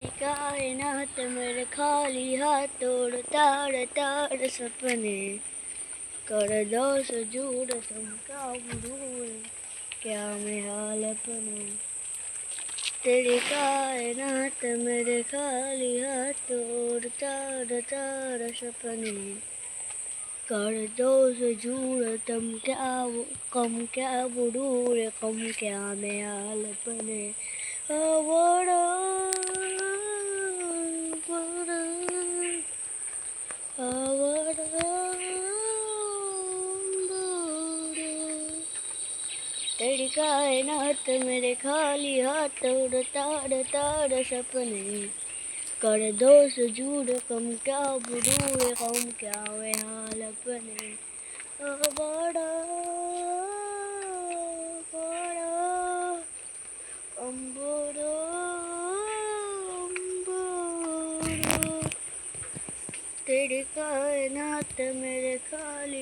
कायनात मेरे खाली हाथ तोड़ ताड़ ताड़ सपने कर दो सजूर समका बुरूर क्या मैं हाल अपना तेरी कायनात मेरे खाली हाथ तोड़ ताड़ ताड़ सपने कर दो सजूर तुम क्या बुरूर कम क्या मैं हाल अपने बड़ा तेरी कायनात मेरे खाली हाथ तोड़ ताड़ ताड़ सपने कर दो सजूर कम क्या बुरूर कम क्या वे हाल अपने बड़ा बड़ा अम्बोरो अम्बोरो तेरी कायनात मेरे खाली